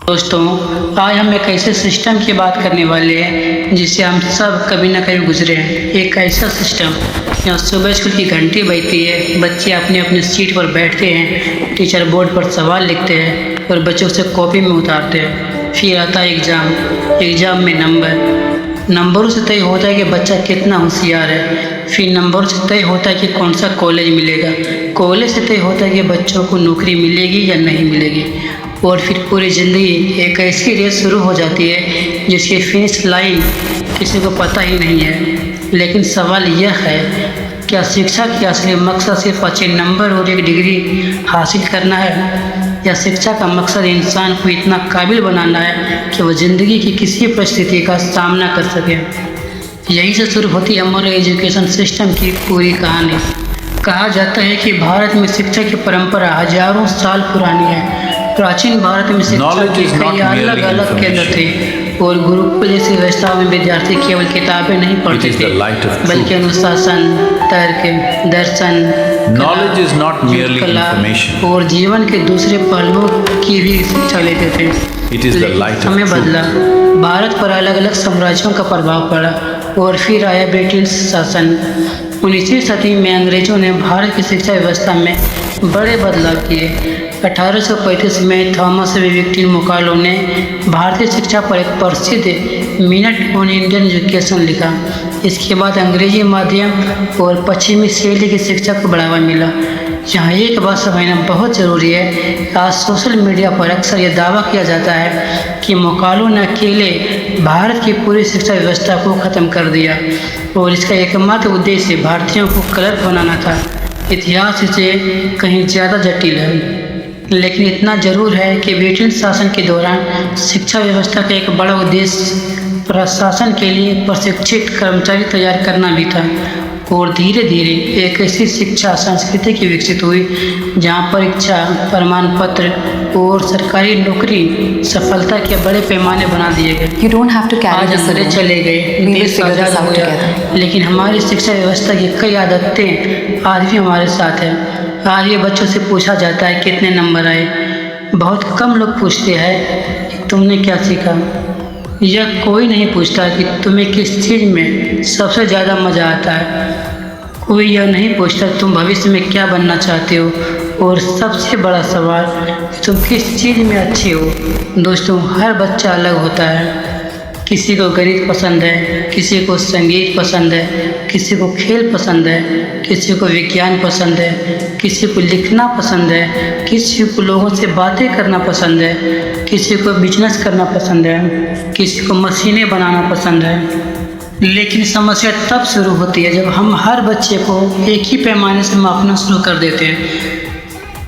दोस्तों, आज हम एक ऐसे सिस्टम की बात करने वाले हैं जिससे हम सब कभी ना कभी गुजरे हैं। एक ऐसा सिस्टम जहाँ सुबह स्कूल की घंटी बजती है, बच्चे अपने अपने सीट पर बैठते हैं, टीचर बोर्ड पर सवाल लिखते हैं और बच्चों से कॉपी में उतारते हैं। फिर आता है एग्ज़ाम में नंबरों से तय होता है कि बच्चा कितना होशियार है। फिर नंबरों से तय होता है कि कौन सा कॉलेज मिलेगा। कॉलेज से तय होता है कि बच्चों को नौकरी मिलेगी या नहीं मिलेगी। और फिर पूरी ज़िंदगी एक ऐसी रेस शुरू हो जाती है जिसकी फिनिश लाइन किसी को पता ही नहीं है। लेकिन सवाल यह है, क्या शिक्षा की असली मकसद सिर्फ अच्छे नंबर और एक डिग्री हासिल करना है, या शिक्षा का मकसद इंसान को इतना काबिल बनाना है कि वह ज़िंदगी की किसी परिस्थिति का सामना कर सके। यहीं से शुरू होती है हमारे एजुकेशन सिस्टम की पूरी कहानी। कहा जाता है कि भारत में शिक्षा की परंपरा हजारों साल पुरानी है। प्राचीन भारत में शिक्षा के कई अलग अलग केंद्र थे और गुरुकुल जैसी व्यवस्था में विद्यार्थी केवल किताबें नहीं पढ़ते थे, बल्कि अनुशासन, तर्क, दर्शन, कला और जीवन के दूसरे पहलुओं की भी शिक्षा लेते थे। समय बदला, भारत पर अलग अलग साम्राज्यों का प्रभाव पड़ा और फिर आया ब्रिटिश शासन। 19वीं सदी में अंग्रेजों ने भारत की शिक्षा व्यवस्था में बड़े बदलाव किए। 1835 में थॉमस विक्टोरिया मुकालो ने भारतीय शिक्षा पर एक प्रसिद्ध मिनट ऑन इंडियन एजुकेशन लिखा। इसके बाद अंग्रेजी माध्यम और पश्चिमी शैली की शिक्षा को बढ़ावा मिला। यहाँ एक बात समझना बहुत ज़रूरी है। आज सोशल मीडिया पर अक्सर यह दावा किया जाता है कि मुकालो ने अकेले भारत की पूरी शिक्षा व्यवस्था को ख़त्म कर दिया और इसका एकमात्र उद्देश्य भारतीयों को क्लर्क बनाना था। इतिहास इसे कहीं ज़्यादा जटिल है, लेकिन इतना जरूर है कि ब्रिटिश शासन के दौरान शिक्षा व्यवस्था का एक बड़ा उद्देश्य प्रशासन के लिए प्रशिक्षित कर्मचारी तैयार करना भी था। और धीरे धीरे एक ऐसी शिक्षा संस्कृति की विकसित हुई जहाँ परीक्षा, प्रमाण पत्र और सरकारी नौकरी सफलता के बड़े पैमाने बना दिए गए। आज अंग्रेज चले गए, देश आज़ाद हो गया, लेकिन हमारी शिक्षा व्यवस्था की कई आदतें आज भी हमारे साथ हैं। आज ये बच्चों से पूछा जाता है कितने नंबर आए। बहुत कम लोग पूछते हैं कि तुमने क्या सीखा। यह कोई नहीं पूछता कि तुम्हें किस चीज़ में सबसे ज़्यादा मज़ा आता है। कोई यह नहीं पूछता तुम भविष्य में क्या बनना चाहते हो। और सबसे बड़ा सवाल कि तुम किस चीज़ में अच्छे हो। दोस्तों, हर बच्चा अलग होता है। किसी को गणित पसंद है, किसी को संगीत पसंद है, किसी को खेल पसंद है, किसी को विज्ञान पसंद है, किसी को लिखना पसंद है, किसी को लोगों से बातें करना पसंद है, किसी को बिजनेस करना पसंद है, किसी को मशीनें बनाना पसंद है। लेकिन समस्या तब शुरू होती है जब हम हर बच्चे को एक ही पैमाने से मापना शुरू कर देते हैं।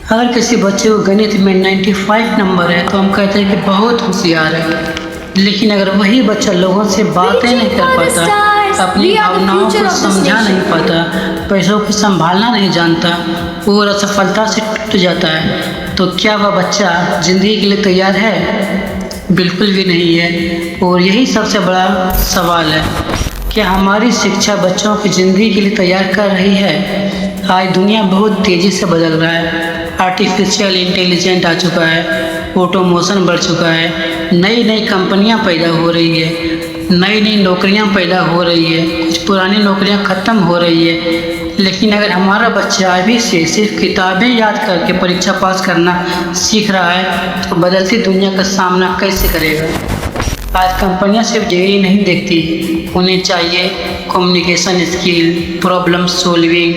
अगर किसी बच्चे को गणित में 95 नंबर है तो हम कहते हैं कि बहुत होशियार है। लेकिन अगर वही बच्चा लोगों से बातें नहीं कर पाता, अपनी भावनाओं को समझा नहीं पाता, पैसों को संभालना नहीं जानता और असफलता से टूट जाता है, तो क्या वह बच्चा ज़िंदगी के लिए तैयार है? बिल्कुल भी नहीं है। और यही सबसे बड़ा सवाल है, क्या हमारी शिक्षा बच्चों की ज़िंदगी के लिए तैयार कर रही है? आज दुनिया बहुत तेज़ी से बदल रहा है। आर्टिफिशियल इंटेलिजेंस आ चुका है, ऑटोमोशन बढ़ चुका है, नई नई कंपनियां पैदा हो रही है, नई नई नौकरियां पैदा हो रही है, कुछ पुरानी नौकरियां ख़त्म हो रही है। लेकिन अगर हमारा बच्चा अभी से सिर्फ किताबें याद करके परीक्षा पास करना सीख रहा है तो बदलती दुनिया का सामना कैसे करेगा? आज कंपनियां सिर्फ डिग्री नहीं देखती, उन्हें चाहिए communication skill, problem solving,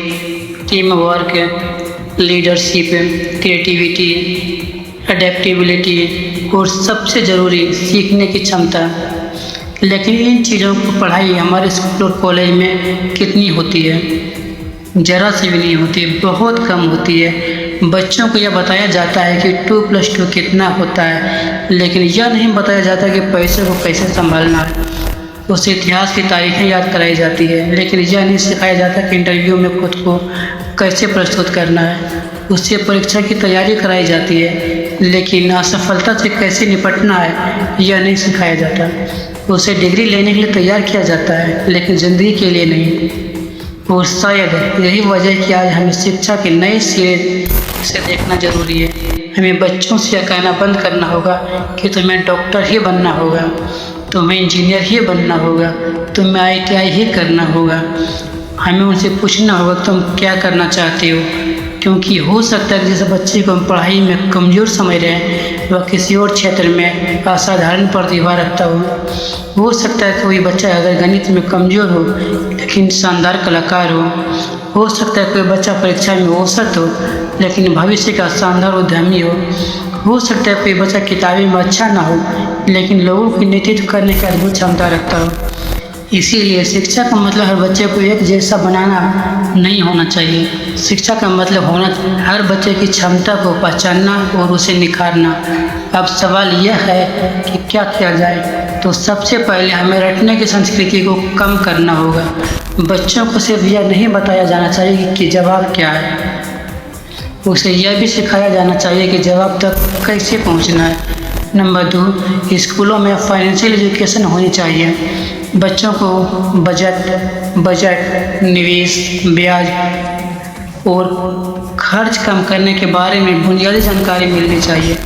team work, leadership, creativity, adaptability और सबसे ज़रूरी सीखने की क्षमता। लेकिन इन चीज़ों की पढ़ाई हमारे स्कूल और कॉलेज में कितनी होती है? ज़रा सी भी नहीं होती, बहुत कम होती है। बच्चों को यह बताया जाता है कि 2+2 कितना होता है, लेकिन यह नहीं बताया जाता कि पैसे को कैसे संभालना है। उस इतिहास की तारीखें याद कराई जाती है, लेकिन यह नहीं सिखाया जाता कि इंटरव्यू में खुद को कैसे प्रस्तुत करना है। उससे परीक्षा की तैयारी कराई जाती है, लेकिन असफलता से कैसे निपटना है यह नहीं सिखाया जाता। उसे डिग्री लेने के लिए तैयार किया जाता है, लेकिन ज़िंदगी के लिए नहीं। और शायद यही वजह है कि आज हमें शिक्षा के नए सिरे से देखना जरूरी है। हमें बच्चों से यह कहना बंद करना होगा कि तुम्हें डॉक्टर ही बनना होगा, तुम्हें इंजीनियर ही बनना होगा, तुम्हें ITI ही करना होगा। हमें उनसे पूछना होगा तुम क्या करना चाहते हो, क्योंकि हो सकता है कि जिस बच्चे को हम पढ़ाई में कमज़ोर समझ रहे हैं वह किसी और क्षेत्र में असाधारण प्रतिभा रखता हो सकता है कोई बच्चा अगर गणित में कमज़ोर हो लेकिन शानदार कलाकार हो सकता है कोई बच्चा परीक्षा में औसत हो लेकिन भविष्य का शानदार उद्यमी हो सकता है कोई बच्चा किताबी में अच्छा ना हो लेकिन लोगों की नेतृत्व करने की अद्भुत क्षमता रखता हो। इसीलिए शिक्षा का मतलब हर बच्चे को एक जैसा बनाना नहीं होना चाहिए। शिक्षा का मतलब होना हर बच्चे की क्षमता को पहचानना और उसे निखारना। अब सवाल यह है कि क्या किया जाए। तो सबसे पहले हमें रटने की संस्कृति को कम करना होगा। बच्चों को सिर्फ यह नहीं बताया जाना चाहिए कि जवाब क्या है, उसे यह भी सिखाया जाना चाहिए कि जवाब तक कैसे पहुंचना है। नंबर 2, स्कूलों में फाइनेंशियल एजुकेशन होनी चाहिए। बच्चों को बजट, निवेश, ब्याज और खर्च कम करने के बारे में बुनियादी जानकारी मिलनी चाहिए।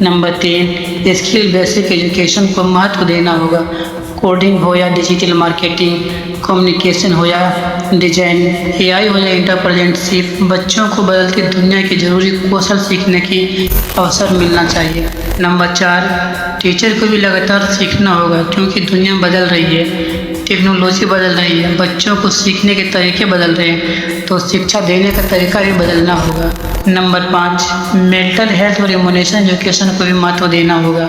नंबर 3, स्किल बेसिक एजुकेशन को महत्व देना होगा। कोडिंग हो या डिजिटल मार्केटिंग, कम्युनिकेशन हो या डिजाइन, AI हो या एंटरप्रेन्योरशिप, बच्चों को बदलती दुनिया की ज़रूरी कौशल सीखने की अवसर मिलना चाहिए। नंबर 4, टीचर को भी लगातार सीखना होगा क्योंकि दुनिया बदल रही है, टेक्नोलॉजी बदल रही है, बच्चों को सीखने के तरीके बदल रहे हैं, तो शिक्षा देने का तरीका भी बदलना होगा। नंबर 5, मेंटल हेल्थ और इमोशनल एजुकेशन को भी महत्व देना होगा।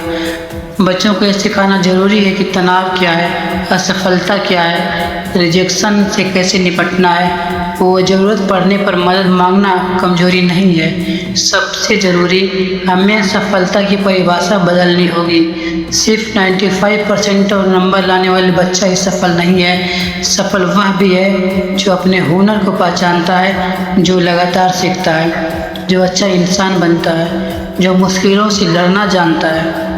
बच्चों को यह सिखाना जरूरी है कि तनाव क्या है, असफलता क्या है, रिजेक्शन से कैसे निपटना है। वो ज़रूरत पड़ने पर मदद मांगना कमजोरी नहीं है। सबसे ज़रूरी हमें सफलता की परिभाषा बदलनी होगी। सिर्फ 95% और नंबर लाने वाले बच्चा ही सफल नहीं है। सफल वह भी है जो अपने हुनर को पहचानता है, जो लगातार सीखता है, जो अच्छा इंसान बनता है, जो मुश्किलों से लड़ना जानता है,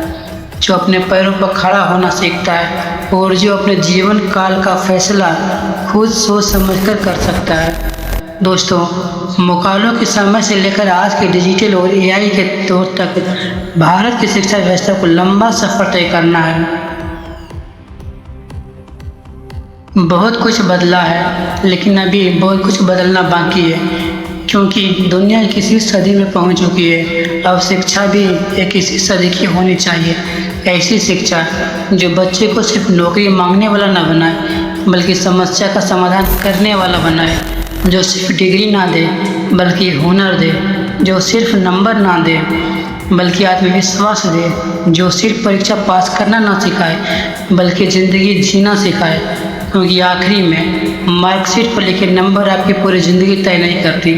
जो अपने पैरों पर खड़ा होना सीखता है और जो अपने जीवन काल का फैसला खुद सोच समझकर कर सकता है। दोस्तों, मुकाबलों के समय से लेकर आज के डिजिटल और AI के दौर तक भारत की शिक्षा व्यवस्था को लंबा सफर तय करना है। बहुत कुछ बदला है लेकिन अभी बहुत कुछ बदलना बाकी है, क्योंकि दुनिया किसी सदी में पहुंच चुकी है। अब शिक्षा भी एक इसी सदी की होनी चाहिए। ऐसी शिक्षा जो बच्चे को सिर्फ नौकरी मांगने वाला ना बनाए बल्कि समस्या का समाधान करने वाला बनाए, जो सिर्फ डिग्री ना दे बल्कि हुनर दे, जो सिर्फ नंबर ना दे बल्कि आत्मविश्वास दे, जो सिर्फ परीक्षा पास करना ना सिखाए बल्कि ज़िंदगी जीना सिखाए। क्योंकि आखिरी में मार्कशीट पर लिखे नंबर आपकी पूरी ज़िंदगी तय नहीं करती।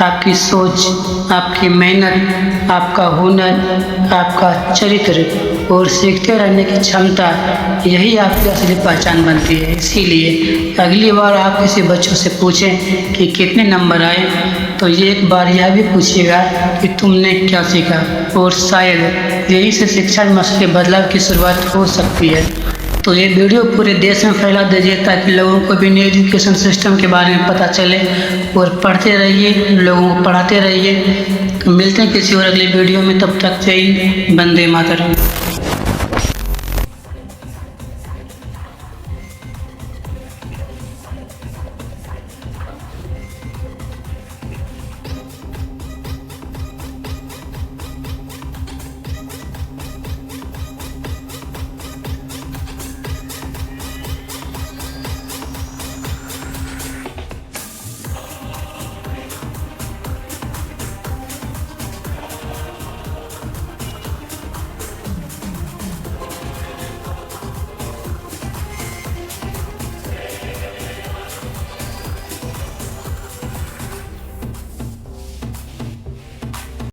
आपकी सोच, आपकी मेहनत, आपका हुनर, आपका चरित्र और सीखते रहने की क्षमता, यही आपकी असली पहचान बनती है। इसीलिए अगली बार आप किसी बच्चों से पूछें कि कितने नंबर आए तो ये एक बार यह भी पूछिएगा कि तुमने क्या सीखा, और शायद यही से शिक्षा में असली बदलाव की शुरुआत हो सकती है। तो ये वीडियो पूरे देश में फैला दीजिए ताकि लोगों को भी न्यू एजुकेशन सिस्टम के बारे में पता चले, और पढ़ते रहिए, लोगों को पढ़ाते रहिए। मिलते हैं किसी और अगली वीडियो में, तब तक जय हिंद, वंदे मातरम।